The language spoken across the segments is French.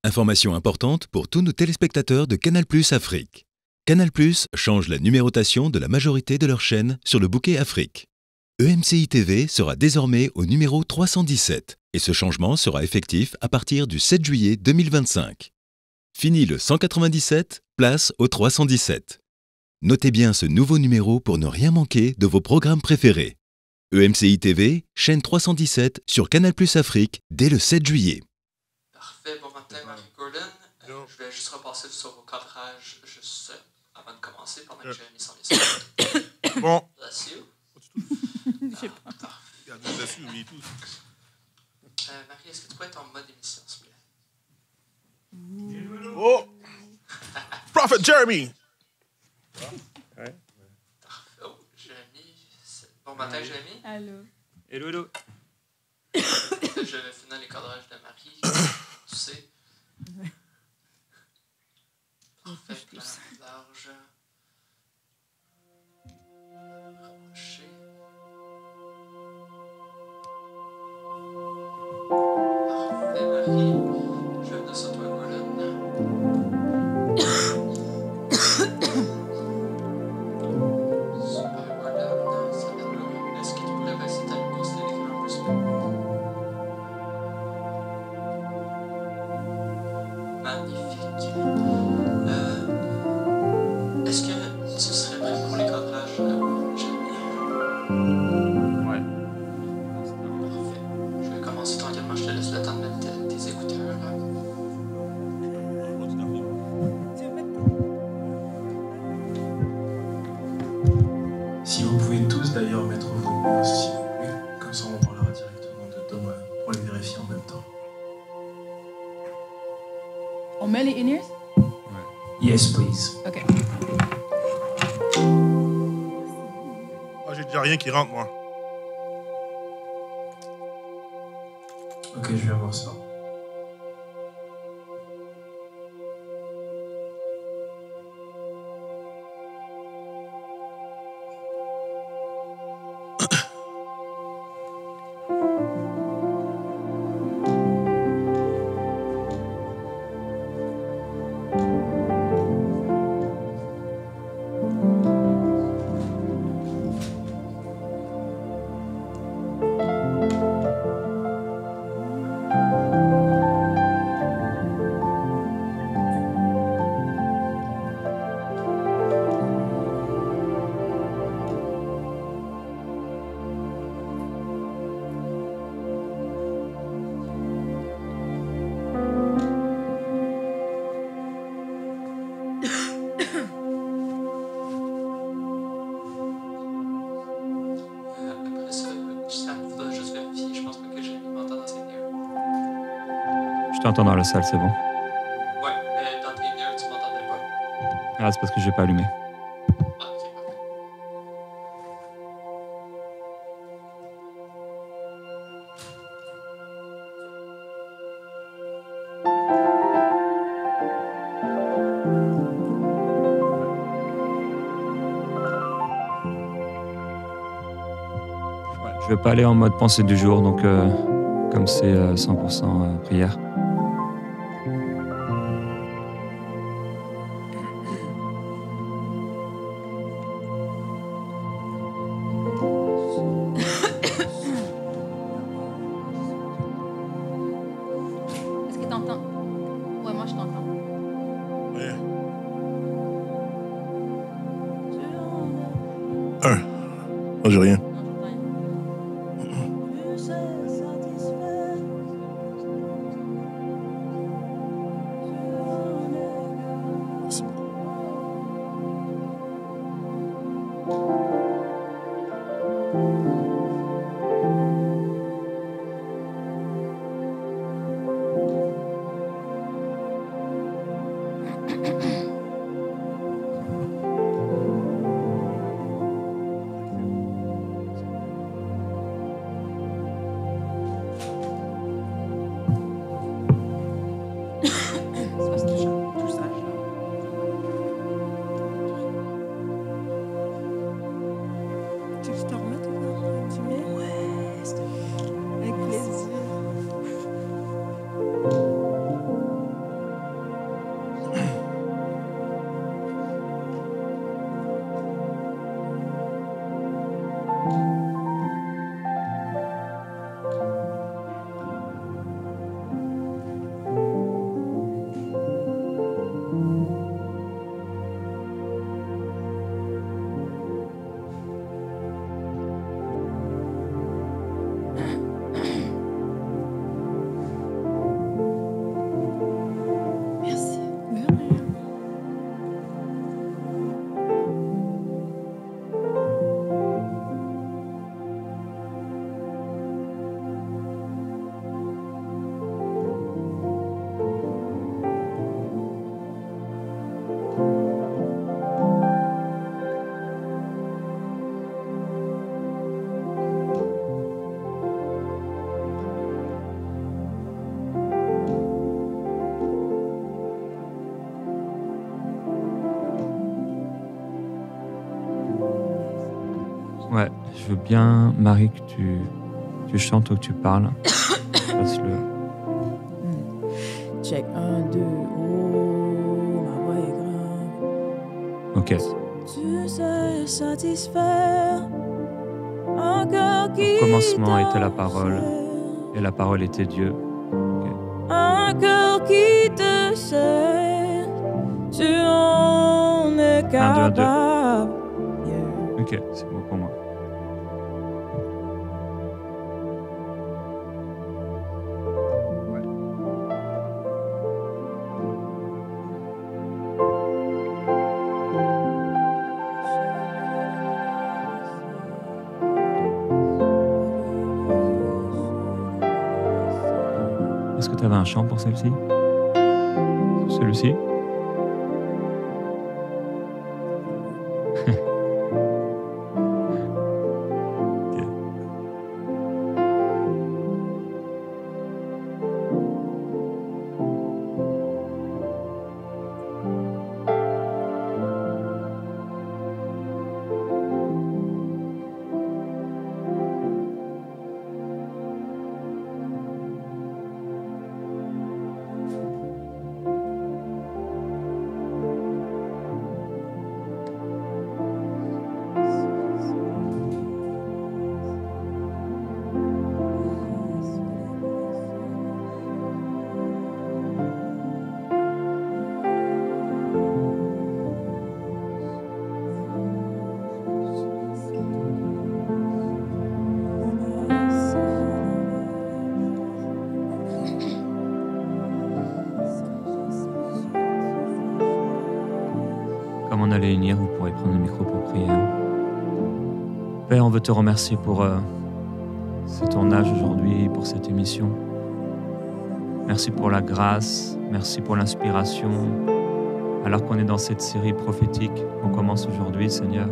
Information importante pour tous nos téléspectateurs de Canal+ Afrique. Canal+ change la numérotation de la majorité de leurs chaînes sur le bouquet Afrique. EMCI TV sera désormais au numéro 317 et ce changement sera effectif à partir du 7 juillet 2025. Fini le 197, place au 317. Notez bien ce nouveau numéro pour ne rien manquer de vos programmes préférés. EMCI TV, chaîne 317 sur Canal+ Afrique dès le 7 juillet. Parfait, bon matin Marie-Gordon. Je vais juste repasser sur vos cadrages juste avant de commencer pendant que Jérémy s'en est. Bon. Bless you. Je sais pas. Bless you, me too. Marie, est-ce que tu pourrais être en mode émission, s'il te plaît? Oh! Prophet Jeremy! Parfait. Oh, Jérémy. Bon matin, Jérémy. Allô. Hello, hello. Je vais finir les cadrages de Marie. Tu sais. Parfait, plan large. Rapproché. Parfait, Marie. Je vais venir sur toi, Gordon. Super, Gordon. Ça va là. Est-ce que tu pourrais baisser ta luminosité d'écran un peu, s'il te plaît? Magnifique. Est-ce que tu serais prêt pour les cadrages, Jérémy? Ouais. Parfait. Je vais commencer tranquillement. Je te laisse le temps de mettre tes écouteurs. Si vous pouvez tous d'ailleurs mettre vos lumières, s'il vous plaît, comme ça on parlera directement de Thomas pour les vérifier en même temps. On met les in-ears? Yes, please. OK. Ah, j'ai déjà rien qui rentre, moi. Ok, je vais voir ça. Après ça, Sam, il faudra juste vérifier. Je pense pas que Jérémy m'entend dans ses ears. Je t'entends dans la salle, c'est bon. Ouais, mais dans tes ears, tu m'entendais pas. Ah, c'est parce que je l'ai pas allumé. Ah, ok, parfait. Ouais, je vais pas aller en mode pensée du jour, donc comme c'est 100% prière. Est-ce que t'entends? Ouais, moi, je t'entends. Ouais. Un. Non, j'ai rien. Non, j'entends rien. Merci. Je veux bien, Marie, que tu chantes ou que tu parles. Passe-le. Check 1, 2, oh, ma voix est grave. Ok. Tu sais satisfaire un cœur qui Au commencement était la parole, et la parole était Dieu. Okay. Un cœur qui te sert, tu en es capable. 1, 2, 1, 2. Yeah. Ok, c'est bon pour moi. Est-ce que tu avais un chant pour celle-ci? Celui-ci? Comme on allait unir, vous pourrez prendre le micro pour prier. Père, on veut te remercier pour ce tournage aujourd'hui, pour cette émission. Merci pour la grâce, merci pour l'inspiration. Alors qu'on est dans cette série prophétique qu'on commence aujourd'hui, Seigneur,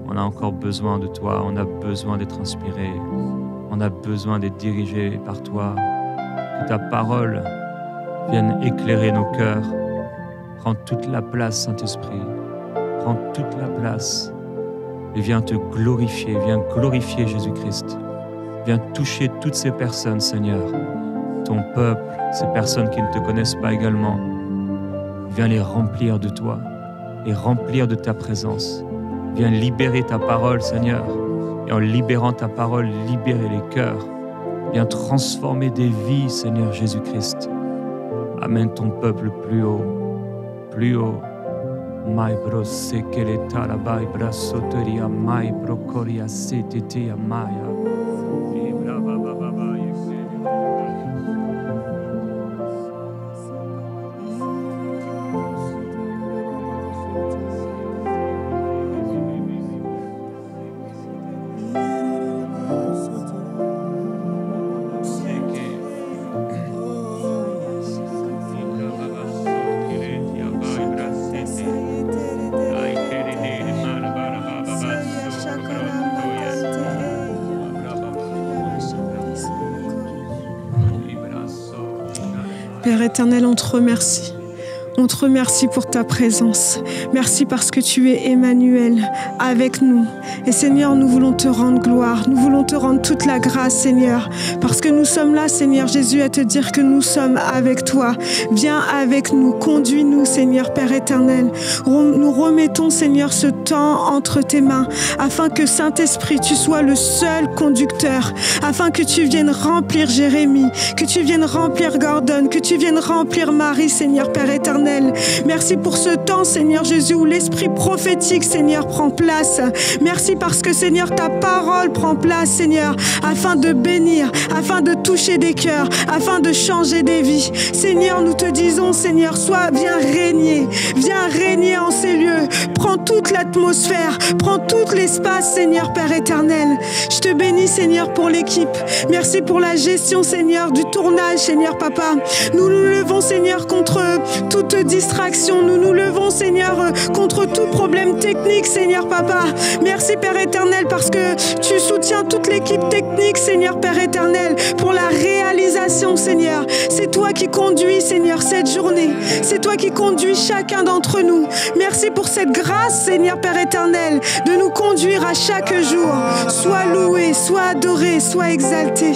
on a encore besoin de toi, on a besoin d'être inspiré, on a besoin d'être dirigé par toi. Que ta parole vienne éclairer nos cœurs. Prends toute la place, Saint-Esprit. Prends toute la place. Et viens te glorifier. Viens glorifier Jésus-Christ. Viens toucher toutes ces personnes, Seigneur. Ton peuple, ces personnes qui ne te connaissent pas également. Viens les remplir de toi. Les remplir de ta présence. Viens libérer ta parole, Seigneur. Et en libérant ta parole, libérer les cœurs. Viens transformer des vies, Seigneur Jésus-Christ. Amène ton peuple plus haut. Plus haut. Mai bro sekeleta la bai brasoteria mai brocoria setetia maya. Père éternel, on te remercie. On te remercie pour ta présence. Merci parce que tu es Emmanuel avec nous. Et Seigneur, nous voulons te rendre gloire. Nous voulons te rendre toute la grâce, Seigneur. Parce que nous sommes là, Seigneur Jésus, à te dire que nous sommes avec toi. Viens avec nous. Conduis-nous, Seigneur Père éternel. Nous remettons, Seigneur, ce temps entre tes mains. Afin que Saint-Esprit, tu sois le seul conducteur. Afin que tu viennes remplir Jérémie. Que tu viennes remplir Gordon. Que tu viennes remplir Marie, Seigneur Père éternel. Merci pour ce temps, Seigneur Jésus, où l'esprit prophétique, Seigneur, prend place. Merci parce que, Seigneur, ta parole prend place, Seigneur, afin de bénir, afin de toucher des cœurs, afin de changer des vies. Seigneur, nous te disons, Seigneur, viens régner en ces lieux. Prends toute l'atmosphère, prends tout l'espace, Seigneur Père éternel. Je te bénis, Seigneur, pour l'équipe. Merci pour la gestion, Seigneur, du tournage, Seigneur Papa. Nous nous levons, Seigneur, contre toute distraction. Nous nous levons, Seigneur, contre tout problème technique, Seigneur Papa. Merci, Père éternel, parce que tu soutiens toute l'équipe technique, Seigneur Père éternel, pour la réalisation, bénissons, Seigneur. C'est toi qui conduis, Seigneur, cette journée. C'est toi qui conduis chacun d'entre nous. Merci pour cette grâce, Seigneur Père éternel, de nous conduire à chaque jour. Sois loué, sois adoré, sois exalté.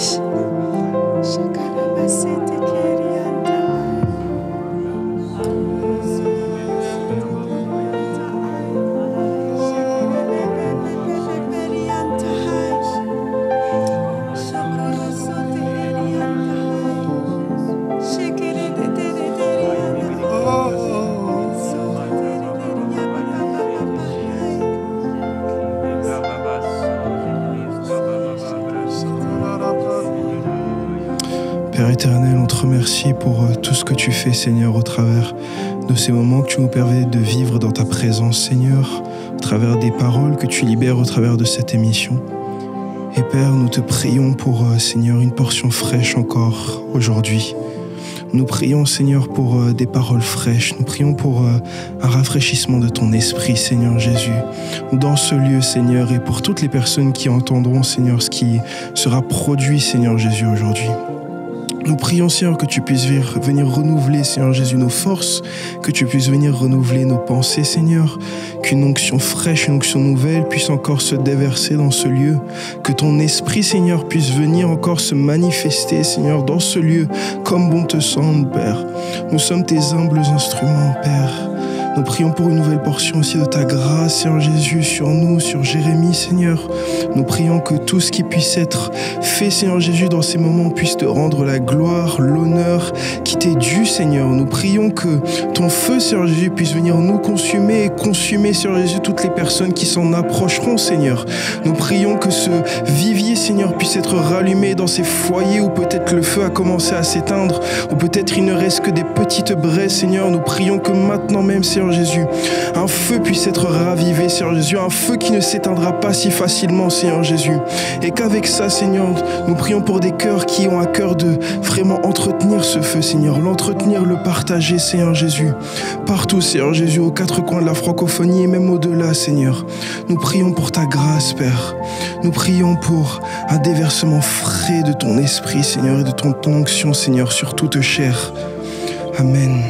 Père éternel, on te remercie pour tout ce que tu fais, Seigneur, au travers de ces moments que tu nous permets de vivre dans ta présence, Seigneur, au travers des paroles que tu libères au travers de cette émission. Et Père, nous te prions pour, Seigneur, une portion fraîche encore aujourd'hui. Nous prions, Seigneur, pour des paroles fraîches. Nous prions pour un rafraîchissement de ton esprit, Seigneur Jésus, dans ce lieu, Seigneur, et pour toutes les personnes qui entendront, Seigneur, ce qui sera produit, Seigneur Jésus, aujourd'hui. Nous prions, Seigneur, que tu puisses venir renouveler, Seigneur Jésus, nos forces, que tu puisses venir renouveler nos pensées, Seigneur, qu'une onction fraîche, une onction nouvelle puisse encore se déverser dans ce lieu, que ton esprit, Seigneur, puisse venir encore se manifester, Seigneur, dans ce lieu, comme bon te semble, Père. Nous sommes tes humbles instruments, Père. Nous prions pour une nouvelle portion aussi de ta grâce, Seigneur Jésus, sur nous, sur Jérémie, Seigneur. Nous prions que tout ce qui puisse être fait, Seigneur Jésus, dans ces moments puisse te rendre la gloire, l'honneur qui t'est dû, Seigneur. Nous prions que ton feu, Seigneur Jésus, puisse venir nous consumer et consumer, Seigneur Jésus, toutes les personnes qui s'en approcheront, Seigneur. Nous prions que ce vivier, Seigneur, puisse être rallumé dans ces foyers où peut-être le feu a commencé à s'éteindre, où peut-être il ne reste que des petites braises, Seigneur. Nous prions que maintenant même, Seigneur Jésus, un feu puisse être ravivé, Seigneur Jésus, un feu qui ne s'éteindra pas si facilement, Seigneur Jésus. Et qu'avec ça, Seigneur, nous prions pour des cœurs qui ont à cœur de vraiment entretenir ce feu, Seigneur, l'entretenir, le partager, Seigneur Jésus. Partout, Seigneur Jésus, aux quatre coins de la francophonie et même au-delà, Seigneur. Nous prions pour ta grâce, Père. Nous prions pour un déversement frais de ton esprit, Seigneur, et de ton onction, Seigneur, sur toute chair. Amen.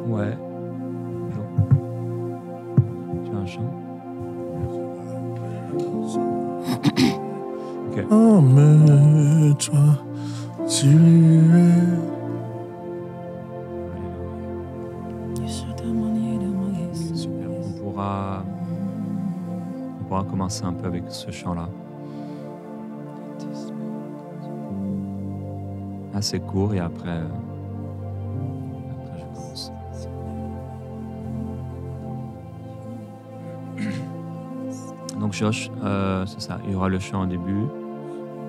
Ouais. Tu as un chant? Ok. Oh, mais toi, tu es. Super. On pourra commencer un peu avec ce chant-là. Assez court et après je commence. Donc Josh, c'est ça, il y aura le chant au début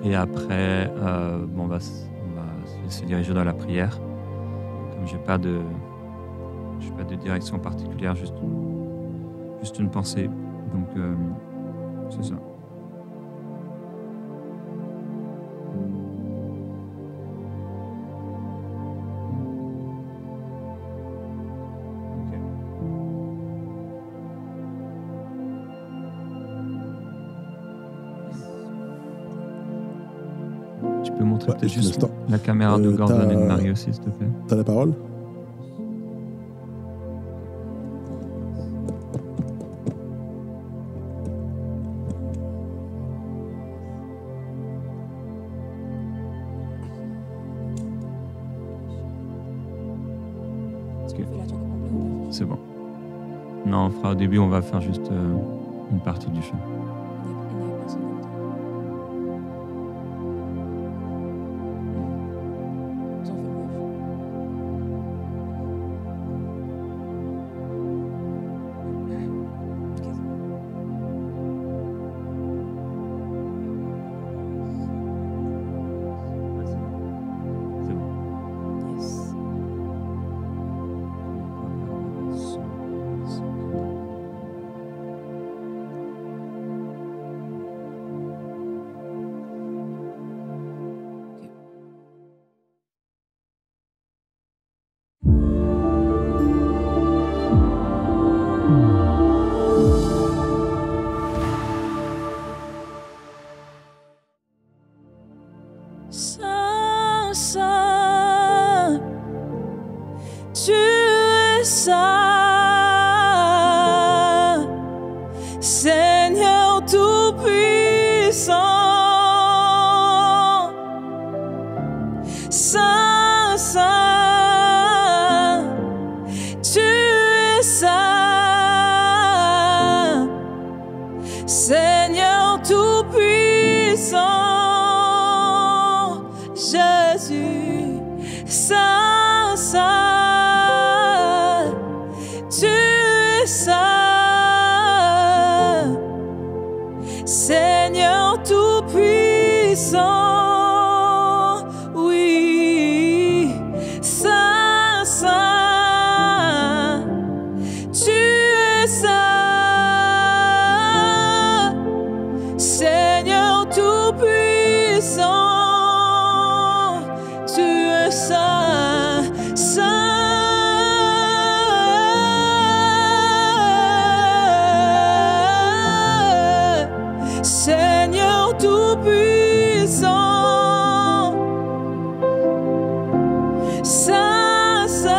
et après on va se diriger dans la prière. Comme j'ai pas de direction particulière, juste une pensée. Donc c'est ça. peux montrer Ouais, peut-être juste un juste instant. la caméra de Gordon t'as- et de Marie aussi, s'il te plaît. T'as la parole? C'est bon. Non, on fera au début, on va faire juste une partie du chant. C'est bon. Saint, Saint, tu es saint, Seigneur Tout-Puissant. Saint, Saint, tu es saint, Seigneur Tout-Puissant. Jésus, Saint, Saint, tu es saint, Seigneur Tout-Puissant. Oui, Saint, Saint, tu es saint, Seigneur Tout-Puissant. Tu es saint, saint, Seigneur Tout-Puissant. Saint, saint,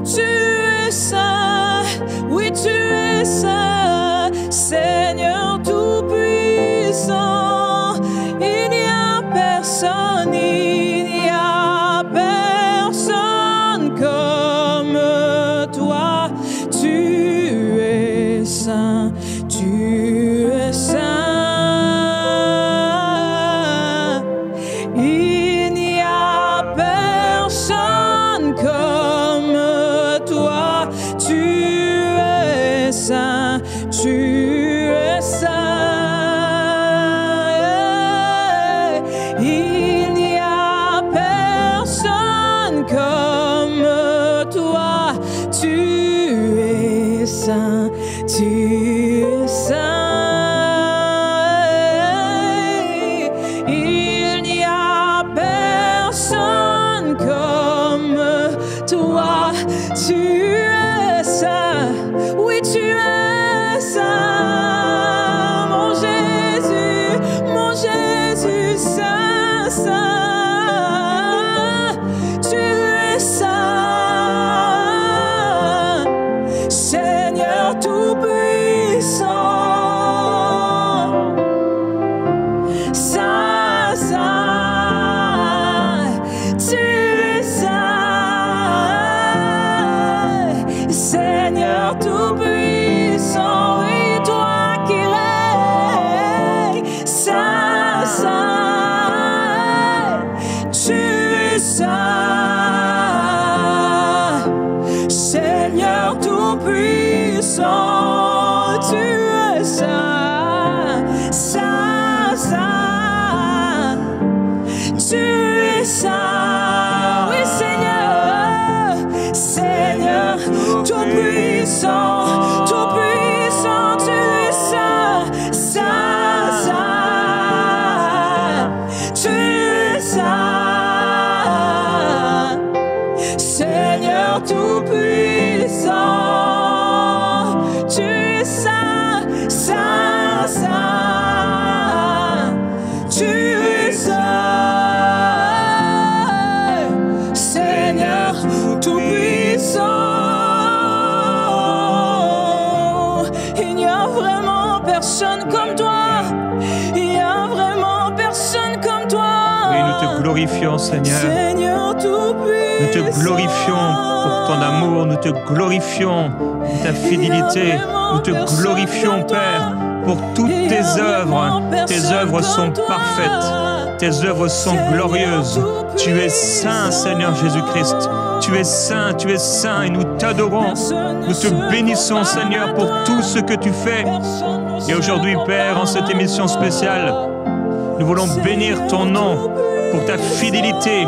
tu es saint, oui tu es saint, Seigneur Tout-Puissant. Il n'y a personne, il n'y a personne comme toi. Tu es saint, tu es saint. Il n'y a personne comme toi. Tu es saint, tu es saint. Il n'y a personne comme toi. Tu es saint, tu es saint. Il n'y a personne comme toi. Tu es saint, oui tu es saint, mon Jésus, saint, saint, tu es saint, Seigneur Tout-Puissant. Saint, saint, tu es saint, Seigneur Tout-Puissant. Oui, toi qui règnes, saint, saint, tu es saint, Seigneur Tout-Puissant. Tu es saint, saint, saint, tu es saint, oui Seigneur, Seigneur Tout-Puissant, Tout-Puissant, tu es saint, saint, saint, tu es saint, Seigneur Tout-Puissant, tu es saint, saint, saint, tu personne comme toi. Il y a vraiment personne comme toi. Oui, nous te glorifions, Seigneur. Seigneur tout-puissant. Nous te glorifions pour ton amour, nous te glorifions pour ta fidélité, nous te glorifions, Père, pour toutes tes œuvres. Tes œuvres sont parfaites, tes œuvres sont glorieuses. Tu es saint, Seigneur Jésus-Christ. Tu es saint et nous t'adorons. Nous te bénissons, Seigneur, pour tout ce que tu fais. Et aujourd'hui, Père, en cette émission spéciale, nous voulons bénir ton nom pour ta fidélité.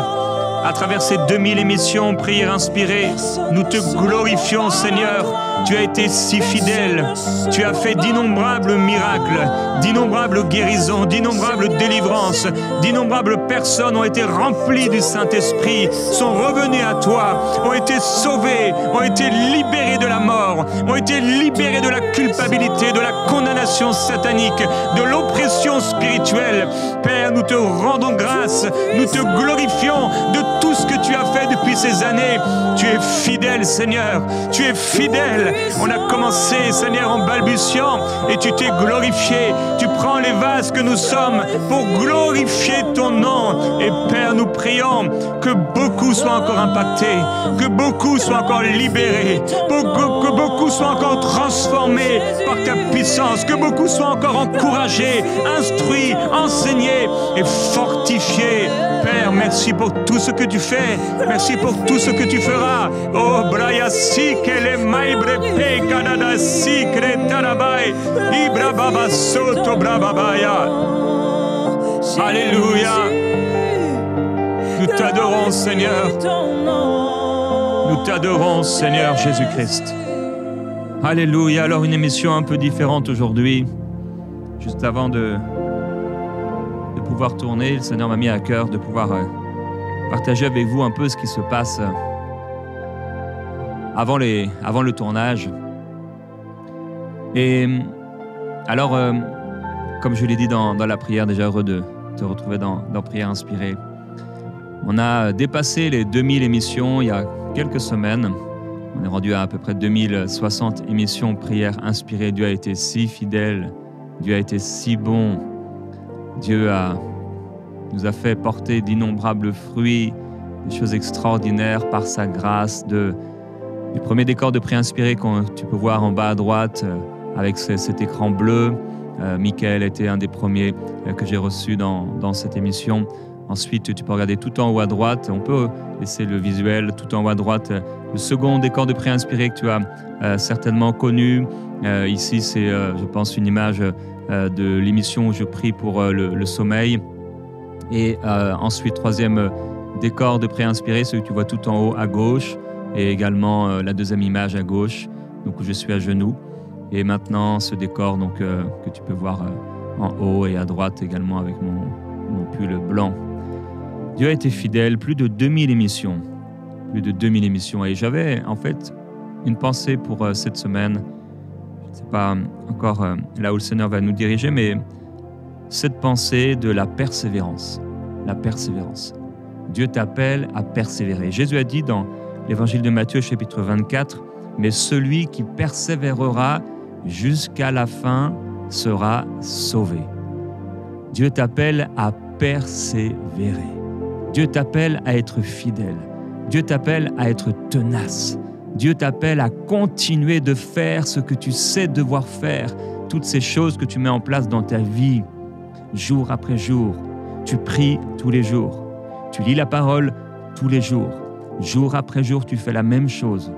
À travers ces 2000 émissions Prières inspirées, nous te glorifions, Seigneur. Tu as été si fidèle. Tu as fait d'innombrables miracles, d'innombrables guérisons, d'innombrables délivrances. D'innombrables personnes ont été remplies du Saint-Esprit, sont revenues à toi, ont été sauvées, ont été libérées de la mort, ont été libérées de la culpabilité, de la condamnation satanique, de l'oppression spirituelle. Père, nous te rendons grâce, nous te glorifions de tout ce que tu as fait depuis ces années. Tu es fidèle, Seigneur. Tu es fidèle. On a commencé, Seigneur, en balbutiant et tu t'es glorifié. Tu prends les vases que nous sommes pour glorifier ton nom. Et Père, nous prions que beaucoup soient encore impactés, que beaucoup soient encore libérés, que beaucoup soient encore transformés par ta puissance, que beaucoup soient encore encouragés, instruits, enseignés et fortifiés. Père, merci pour tout ce que tu fais. Merci pour tout ce que tu feras. Oh, Braya Sikele Maibre Pe Canada Sikre Tarabai Ibra Baba Soto Brababaya. Alléluia. Nous t'adorons, Seigneur. Nous t'adorons, Seigneur Jésus-Christ. Alléluia. Alors, une émission un peu différente aujourd'hui. Juste avant de pouvoir tourner, le Seigneur m'a mis à cœur de pouvoir partager avec vous un peu ce qui se passe avant le tournage. Et alors, comme je l'ai dit dans la prière, déjà heureux de te retrouver dans Prière inspirée. On a dépassé les 2000 émissions il y a quelques semaines. On est rendu à peu près 2060 émissions Prière inspirée. Dieu a été si fidèle, Dieu a été si bon. Dieu nous a fait porter d'innombrables fruits, des choses extraordinaires par sa grâce. Du premier décor de Prière inspirée que tu peux voir en bas à droite avec cet écran bleu. Michael était un des premiers que j'ai reçus dans cette émission. Ensuite, tu peux regarder tout en haut à droite. On peut laisser le visuel tout en haut à droite. Le second décor de Prière inspirée que tu as certainement connu. Ici, c'est, je pense, une image de l'émission où je prie pour le sommeil. Et ensuite, troisième décor de Prière inspirée, celui que tu vois tout en haut à gauche. Et également la deuxième image à gauche, donc où je suis à genoux. Et maintenant, ce décor donc, que tu peux voir en haut et à droite également avec mon pull blanc. Dieu a été fidèle, plus de 2000 émissions. Plus de 2000 émissions. Et j'avais en fait une pensée pour cette semaine. Je ne sais pas encore là où le Seigneur va nous diriger, mais cette pensée de la persévérance. La persévérance. Dieu t'appelle à persévérer. Jésus a dit dans l'Évangile de Matthieu, chapitre 24, « Mais celui qui persévérera jusqu'à la fin sera sauvé. » Dieu t'appelle à persévérer. Dieu t'appelle à être fidèle. Dieu t'appelle à être tenace. Dieu t'appelle à continuer de faire ce que tu sais devoir faire, toutes ces choses que tu mets en place dans ta vie, jour après jour. Tu pries tous les jours. Tu lis la parole tous les jours. Jour après jour, tu fais la même chose.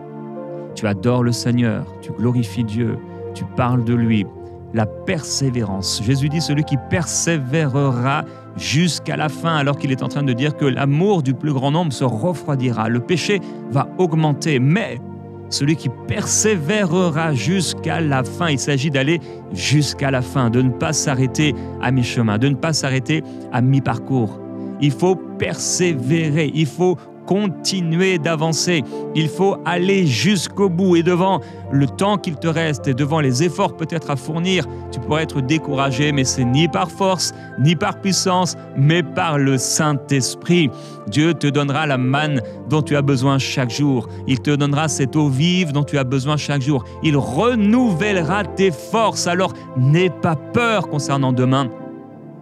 Tu adores le Seigneur, tu glorifies Dieu, tu parles de lui. La persévérance. Jésus dit, celui qui persévérera jusqu'à la fin, alors qu'il est en train de dire que l'amour du plus grand nombre se refroidira. Le péché va augmenter, mais celui qui persévérera jusqu'à la fin, il s'agit d'aller jusqu'à la fin, de ne pas s'arrêter à mi-chemin, de ne pas s'arrêter à mi-parcours. Il faut persévérer, il faut continuer d'avancer. Il faut aller jusqu'au bout. Et devant le temps qu'il te reste et devant les efforts peut-être à fournir, tu pourrais être découragé, mais c'est ni par force, ni par puissance, mais par le Saint-Esprit. Dieu te donnera la manne dont tu as besoin chaque jour. Il te donnera cette eau vive dont tu as besoin chaque jour. Il renouvellera tes forces. Alors, n'aie pas peur concernant demain.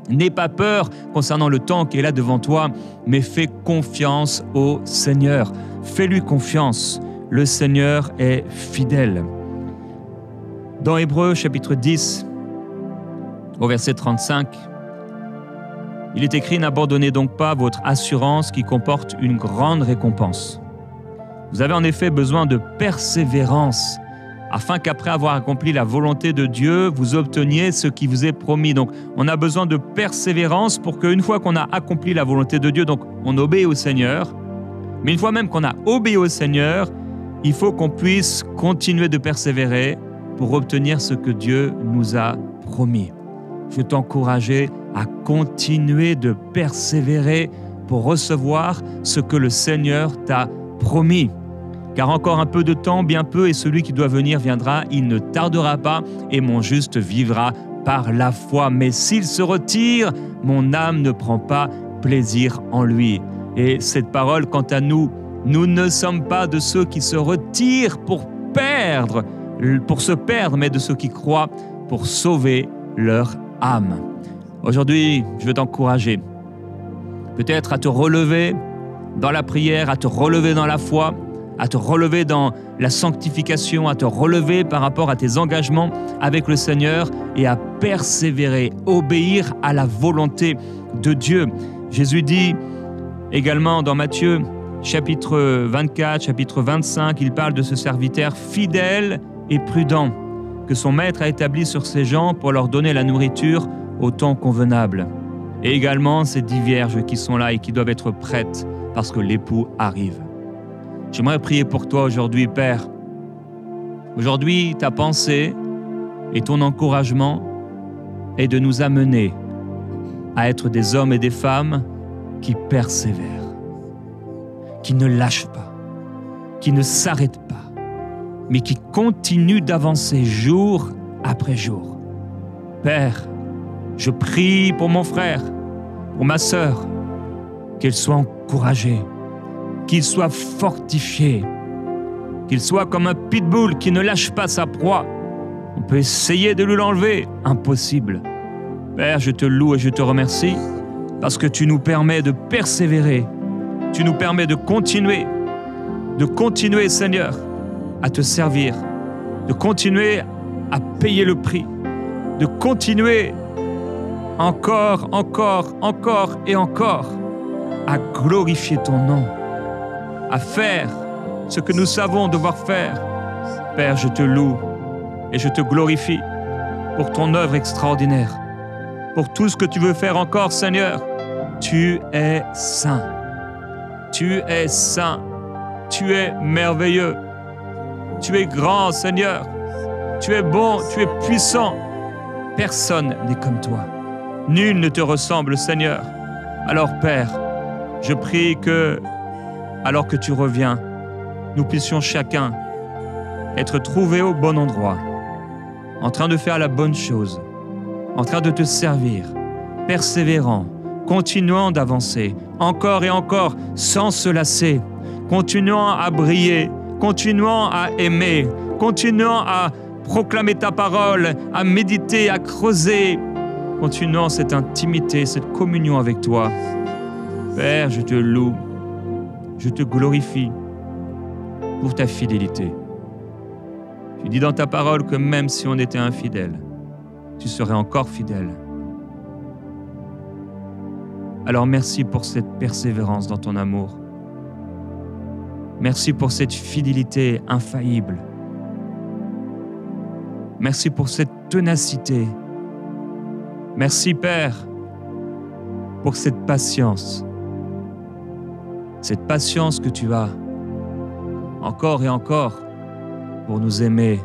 N'aie pas peur concernant le temps qui est là devant toi, mais fais confiance au Seigneur. Fais-lui confiance. Le Seigneur est fidèle. Dans Hébreux chapitre 10, au verset 35, il est écrit « N'abandonnez donc pas votre assurance qui comporte une grande récompense. Vous avez en effet besoin de persévérance, afin qu'après avoir accompli la volonté de Dieu, vous obteniez ce qui vous est promis. » Donc, on a besoin de persévérance pour qu'une fois qu'on a accompli la volonté de Dieu, donc on obéit au Seigneur, mais une fois même qu'on a obéi au Seigneur, il faut qu'on puisse continuer de persévérer pour obtenir ce que Dieu nous a promis. Je veux t'encourager à continuer de persévérer pour recevoir ce que le Seigneur t'a promis. Car encore un peu de temps, bien peu, et celui qui doit venir viendra, il ne tardera pas, et mon juste vivra par la foi. Mais s'il se retire, mon âme ne prend pas plaisir en lui. Et cette parole, quant à nous, nous ne sommes pas de ceux qui se retirent pour se perdre, mais de ceux qui croient pour sauver leur âme. Aujourd'hui, je veux t'encourager, peut-être à te relever dans la prière, à te relever dans la foi, à te relever dans la sanctification, à te relever par rapport à tes engagements avec le Seigneur et à persévérer, obéir à la volonté de Dieu. Jésus dit également dans Matthieu, chapitre 24, chapitre 25, il parle de ce serviteur fidèle et prudent que son maître a établi sur ses gens pour leur donner la nourriture au temps convenable. Et également ces 10 vierges qui sont là et qui doivent être prêtes parce que l'époux arrive. J'aimerais prier pour toi aujourd'hui, Père. Aujourd'hui, ta pensée et ton encouragement est de nous amener à être des hommes et des femmes qui persévèrent, qui ne lâchent pas, qui ne s'arrêtent pas, mais qui continuent d'avancer jour après jour. Père, je prie pour mon frère, pour ma sœur, qu'elle soit encouragée, qu'il soit fortifié, qu'il soit comme un pitbull qui ne lâche pas sa proie. On peut essayer de lui l'enlever, impossible. Père, je te loue et je te remercie parce que tu nous permets de persévérer, tu nous permets de continuer, Seigneur, à te servir, de continuer à payer le prix, de continuer encore et encore à glorifier ton nom, à faire ce que nous savons devoir faire. Père, je te loue et je te glorifie pour ton œuvre extraordinaire, pour tout ce que tu veux faire encore, Seigneur. Tu es saint, tu es saint, tu es merveilleux, tu es grand, Seigneur, tu es bon, tu es puissant. Personne n'est comme toi, nul ne te ressemble, Seigneur. Alors, Père, je prie que, alors que tu reviens, nous puissions chacun être trouvés au bon endroit, en train de faire la bonne chose, en train de te servir, persévérant, continuant d'avancer, encore et encore, sans se lasser, continuant à briller, continuant à aimer, continuant à proclamer ta parole, à méditer, à creuser, continuant cette intimité, cette communion avec toi. Père, je te loue, je te glorifie pour ta fidélité. Tu dis dans ta parole que même si on était infidèle, tu serais encore fidèle. Alors merci pour cette persévérance dans ton amour. Merci pour cette fidélité infaillible. Merci pour cette ténacité. Merci, Père, pour cette patience. Cette patience que tu as, encore et encore, pour nous aimer,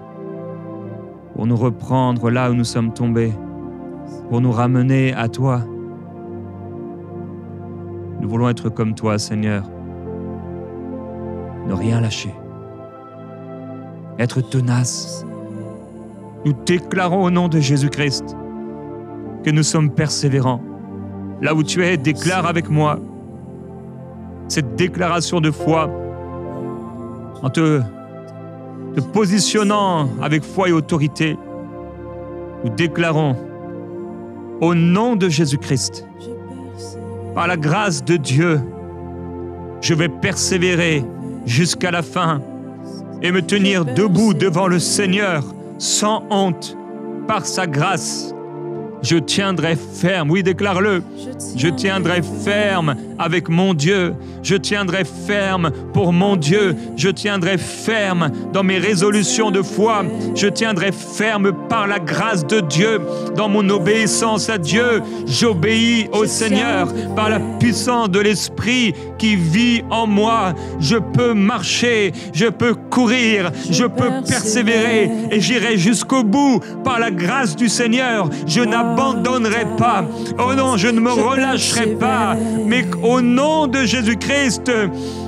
pour nous reprendre là où nous sommes tombés, pour nous ramener à toi. Nous voulons être comme toi, Seigneur. ne rien lâcher, être tenace. Nous déclarons au nom de Jésus-Christ que nous sommes persévérants. Là où tu es, déclare avec moi cette déclaration de foi en te positionnant avec foi et autorité. Nous déclarons au nom de Jésus-Christ, par la grâce de Dieu, je vais persévérer jusqu'à la fin et me tenir debout devant le Seigneur sans honte, par sa grâce. Je tiendrai ferme, oui, déclare-le. Je tiendrai ferme avec mon Dieu. Je tiendrai ferme pour mon Dieu. Je tiendrai ferme dans mes résolutions de foi. Je tiendrai ferme par la grâce de Dieu dans mon obéissance à Dieu. J'obéis au Seigneur par la puissance de l'Esprit qui vit en moi. Je peux marcher, je peux courir, je peux persévérer et j'irai jusqu'au bout par la grâce du Seigneur. Je n'abandonnerai pas. Oh non, je ne me relâcherai pas. Mais au nom de Jésus-Christ,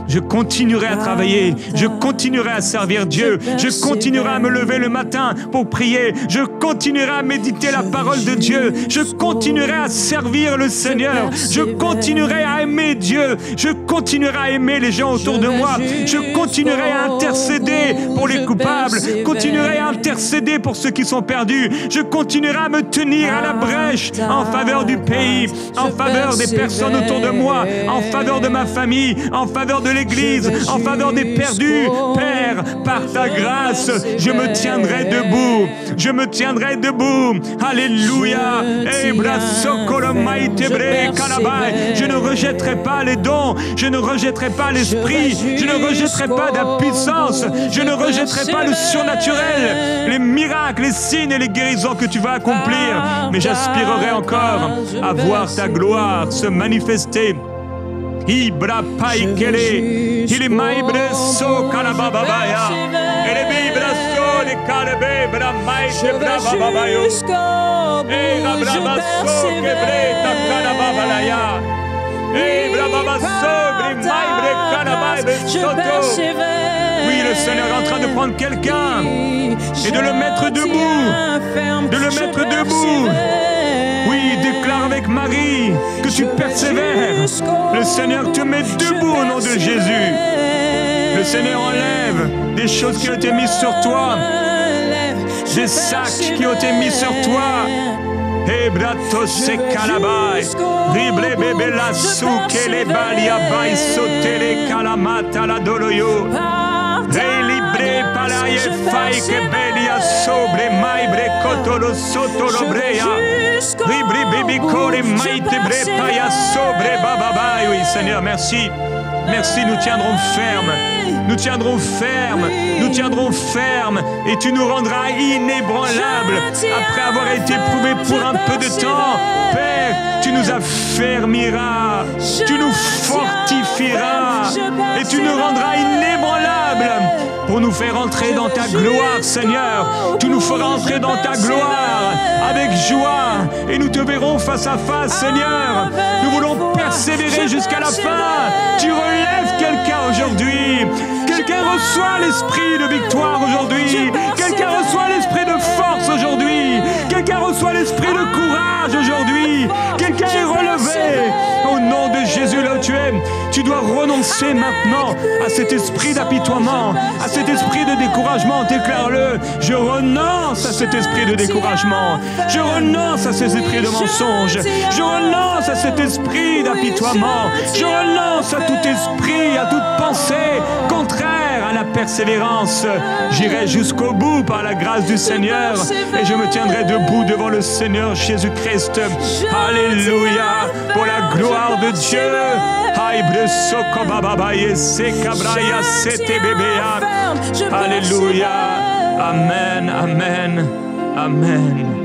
je continuerai à travailler, je continuerai à servir Dieu, je continuerai à me lever le matin pour prier, je continuerai à méditer la parole de Dieu, je continuerai à servir le Seigneur, je continuerai à aimer Dieu, je continuerai à aimer les gens autour de moi, je continuerai à intercéder pour les coupables, continuerai à intercéder pour ceux qui sont perdus, je continuerai à me tenir à la brèche en faveur du pays, en faveur des personnes autour de moi, en faveur de ma famille, en faveur de l'Église, en faveur des perdus. Père, par ta grâce, je me tiendrai debout. Je me tiendrai debout. Alléluia. Je ne rejetterai pas les dons. Je ne rejetterai pas l'esprit. Je ne rejetterai pas la puissance. Je ne rejetterai pas le surnaturel, les miracles, les signes et les guérisons que tu vas accomplir. Mais j'aspirerai encore à voir ta gloire se manifester. Ibra paikele, il maibre so kalababaya, ele bibra so de kalebe bra maite bra babayo, e la braba so kebre ta kalababalaya, e bra baba so bri maibre kalababe soto. Oui, le Seigneur est en train de prendre quelqu'un et de le mettre debout, de le mettre debout. Oui, déclare avec Marie que tu persévères. Le Seigneur te met debout au nom de Jésus. Le Seigneur enlève des choses qui ont été mises sur toi, des sacs qui ont été mis sur toi. Ebrato se calabai, rible bebe la souke les balia bai sotele calamata la doloyo. Relibre palaye fai que belia sobre maibre cotolo sotolo brea. Ribri bibi kore maite bre paya sobre bababai. Oui, Seigneur, merci. Merci, nous tiendrons ferme. Nous tiendrons ferme. Nous tiendrons ferme. Et tu nous rendras inébranlables après avoir été éprouvés pour un peu de temps. Père, tu nous affermiras. Tu nous fortifieras. Et tu nous rendras inébranlables pour nous faire entrer dans ta gloire, Seigneur. Tu nous feras entrer dans ta gloire avec joie. Et nous te verrons face à face, Seigneur. Nous voulons persévérer jusqu'à la fin. Tu relèves quelqu'un aujourd'hui. Quelqu'un reçoit l'esprit de victoire aujourd'hui. Quelqu'un reçoit l'esprit de force aujourd'hui. Quelqu'un reçoit l'esprit de courage aujourd'hui. Quelqu'un est relevé. Au nom de Jésus, là où tu es, tu dois renoncer maintenant à cet esprit d'apitoiement, à cet esprit de découragement. Déclare-le. Je renonce à cet esprit de découragement. Je renonce à ces esprits de mensonge. Je renonce à cet esprit d'apitoiement. Je renonce à tout esprit, à toute pensée contraire à la persévérance. J'irai jusqu'au bout par la grâce du Seigneur et je me tiendrai debout devant le Seigneur Jésus-Christ. Alléluia, pour la gloire de Dieu. Alléluia. Amen, amen, amen.